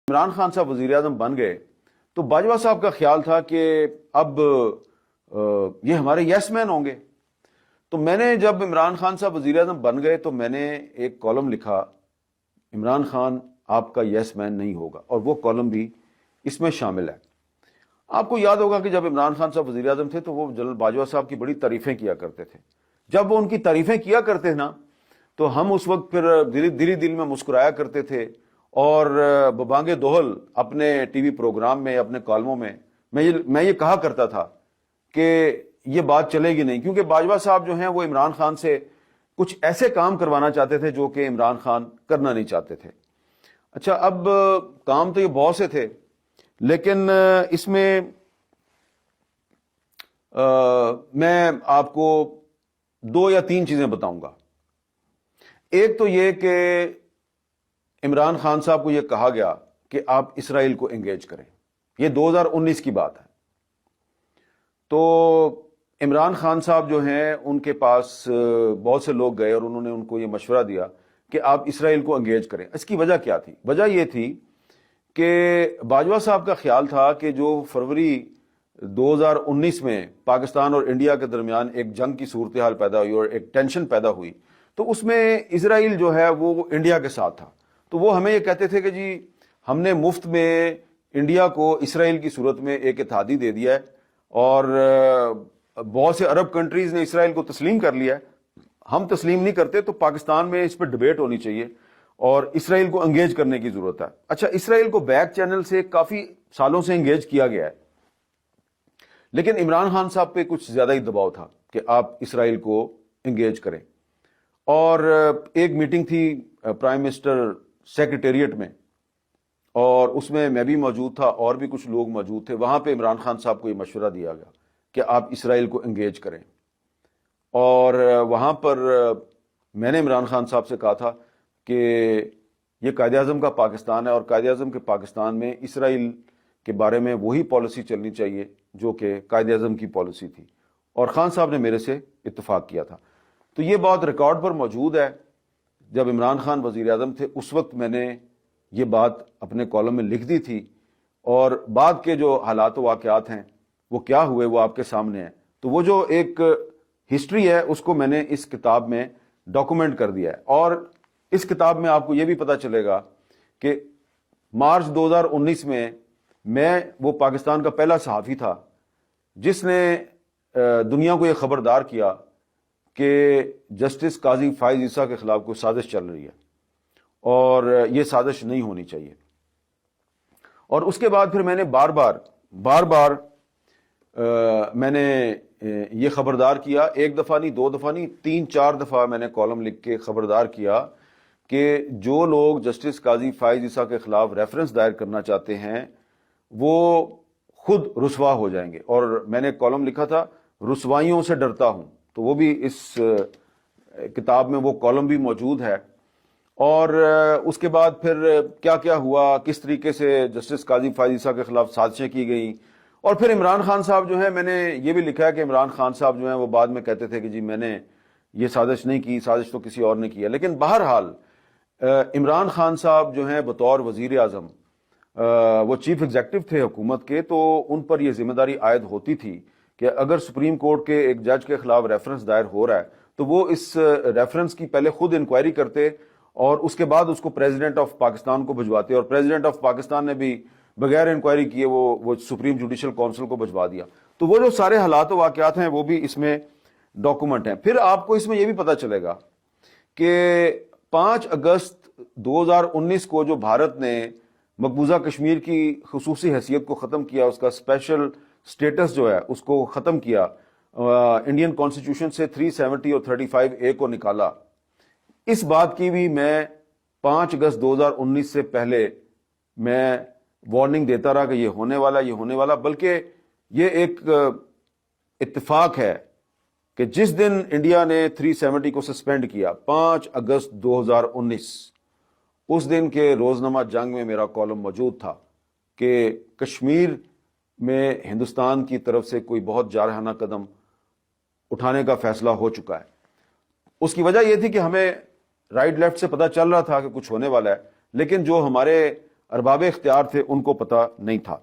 عمران خان صاحب وزیر اعظم بن گئے تو باجوہ صاحب کا خیال تھا کہ اب یہ ہمارے یس مین ہوں گے. تو میں نے جب عمران خان صاحب وزیر اعظم بن گئے تو میں نے ایک کالم لکھا، عمران خان آپ کا یس مین نہیں ہوگا، اور وہ کالم بھی اس میں شامل ہے. آپ کو یاد ہوگا کہ جب عمران خان صاحب وزیر اعظم تھے تو وہ جنرل باجوہ صاحب کی بڑی تعریفیں کیا کرتے تھے. جب وہ ان کی تعریفیں کیا کرتے نا تو ہم اس وقت پھر دل میں مسکرایا کرتے تھے، اور ببانگ دوہل اپنے ٹی وی پروگرام میں، اپنے کالموں میں میں یہ کہا کرتا تھا کہ یہ بات چلے گی نہیں، کیونکہ باجوہ صاحب جو ہیں وہ عمران خان سے کچھ ایسے کام کروانا چاہتے تھے جو کہ عمران خان کرنا نہیں چاہتے تھے. اچھا، اب کام تو یہ بہت سے تھے، لیکن اس میں میں آپ کو 2 یا 3 چیزیں بتاؤں گا. ایک تو یہ کہ عمران خان صاحب کو یہ کہا گیا کہ آپ اسرائیل کو انگیج کریں. یہ 2019 کی بات ہے. تو عمران خان صاحب جو ہیں ان کے پاس بہت سے لوگ گئے اور انہوں نے ان کو یہ مشورہ دیا کہ آپ اسرائیل کو انگیج کریں. اس کی وجہ کیا تھی؟ وجہ یہ تھی کہ باجوہ صاحب کا خیال تھا کہ جو فروری 2019 میں پاکستان اور انڈیا کے درمیان ایک جنگ کی صورتحال پیدا ہوئی اور ایک ٹینشن پیدا ہوئی، تو اس میں اسرائیل جو ہے وہ انڈیا کے ساتھ تھا. تو وہ ہمیں یہ کہتے تھے کہ جی ہم نے مفت میں انڈیا کو اسرائیل کی صورت میں ایک اتحادی دے دیا ہے، اور بہت سے عرب کنٹریز نے اسرائیل کو تسلیم کر لیا ہے، ہم تسلیم نہیں کرتے، تو پاکستان میں اس پہ ڈیبیٹ ہونی چاہیے اور اسرائیل کو انگیج کرنے کی ضرورت ہے. اچھا، اسرائیل کو بیک چینل سے کافی سالوں سے انگیج کیا گیا ہے، لیکن عمران خان صاحب پہ کچھ زیادہ ہی دباؤ تھا کہ آپ اسرائیل کو انگیج کریں. اور ایک میٹنگ تھی پرائم منسٹر سیکریٹریٹ میں، اور اس میں بھی موجود تھا اور بھی کچھ لوگ موجود تھے. وہاں پہ عمران خان صاحب کو یہ مشورہ دیا گیا کہ آپ اسرائیل کو انگیج کریں. اور وہاں پر میں نے عمران خان صاحب سے کہا تھا کہ یہ قائد اعظم کا پاکستان ہے، اور قائد اعظم کے پاکستان میں اسرائیل کے بارے میں وہی پالیسی چلنی چاہیے جو کہ قائد اعظم کی پالیسی تھی. اور خان صاحب نے میرے سے اتفاق کیا تھا. تو یہ بات ریکارڈ پر موجود ہے. جب عمران خان وزیر اعظم تھے اس وقت میں نے یہ بات اپنے کالم میں لکھ دی تھی، اور بعد کے جو حالات و واقعات ہیں وہ کیا ہوئے وہ آپ کے سامنے ہیں. تو وہ جو ایک ہسٹری ہے اس کو میں نے اس کتاب میں ڈاکومنٹ کر دیا ہے. اور اس کتاب میں آپ کو یہ بھی پتہ چلے گا کہ مارچ 2019 میں وہ پاکستان کا پہلا صحافی تھا جس نے دنیا کو یہ خبردار کیا کہ جسٹس قاضی فائز عیسیٰ کے خلاف کوئی سازش چل رہی ہے، اور یہ سازش نہیں ہونی چاہیے. اور اس کے بعد پھر میں نے بار بار میں نے یہ خبردار کیا، 1 دفعہ نہیں، 2 دفعہ نہیں، 3-4 دفعہ میں نے کالم لکھ کے خبردار کیا کہ جو لوگ جسٹس قاضی فائز عیسیٰ کے خلاف ریفرنس دائر کرنا چاہتے ہیں وہ خود رسوا ہو جائیں گے. اور میں نے کالم لکھا تھا، رسوائیوں سے ڈرتا ہوں. تو وہ بھی اس کتاب میں وہ کالم بھی موجود ہے. اور اس کے بعد پھر کیا کیا ہوا، کس طریقے سے جسٹس قاضی فائز عیسیٰ کے خلاف سازشیں کی گئیں. اور پھر عمران خان صاحب جو ہیں، میں نے یہ بھی لکھا ہے کہ عمران خان صاحب جو ہیں وہ بعد میں کہتے تھے کہ جی میں نے یہ سازش نہیں کی، سازش تو کسی اور نے کیا. لیکن بہرحال عمران خان صاحب جو ہیں بطور وزیر اعظم، وہ چیف ایگزیکٹو تھے حکومت کے، تو ان پر یہ ذمہ داری عائد ہوتی تھی کہ اگر سپریم کورٹ کے ایک جج کے خلاف ریفرنس دائر ہو رہا ہے تو وہ اس ریفرنس کی پہلے خود انکوائری کرتے اور اس کے بعد اس کو پریزیڈنٹ آف پاکستان کو بھجواتے، اور پریزیڈنٹ آف پاکستان نے بھی بغیر انکوائری کیے وہ سپریم جوڈیشل کونسل کو بھجوا دیا. تو وہ جو سارے حالات و واقعات ہیں وہ بھی اس میں ڈاکومنٹ ہیں. پھر آپ کو اس میں یہ بھی پتہ چلے گا کہ 5 اگست 2019 کو جو بھارت نے مقبوضہ کشمیر کی خصوصی حیثیت کو ختم کیا، اس کا اسپیشل سٹیٹس جو ہے اس کو ختم کیا، انڈین کانسٹیٹیوشن سے 370 اور 35A کو نکالا، اس بات کی بھی میں 5 اگست 2019 سے پہلے میں وارننگ دیتا رہا کہ یہ ہونے والا. بلکہ یہ ایک اتفاق ہے کہ جس دن انڈیا نے 370 کو سسپینڈ کیا، 5 اگست 2019، اس دن کے روزنامہ جنگ میں میرا کالم موجود تھا کہ کشمیر میں ہندوستان کی طرف سے کوئی بہت جارحانہ قدم اٹھانے کا فیصلہ ہو چکا ہے. اس کی وجہ یہ تھی کہ ہمیں رائٹ لیفٹ سے پتہ چل رہا تھا کہ کچھ ہونے والا ہے، لیکن جو ہمارے ارباب اختیار تھے ان کو پتہ نہیں تھا.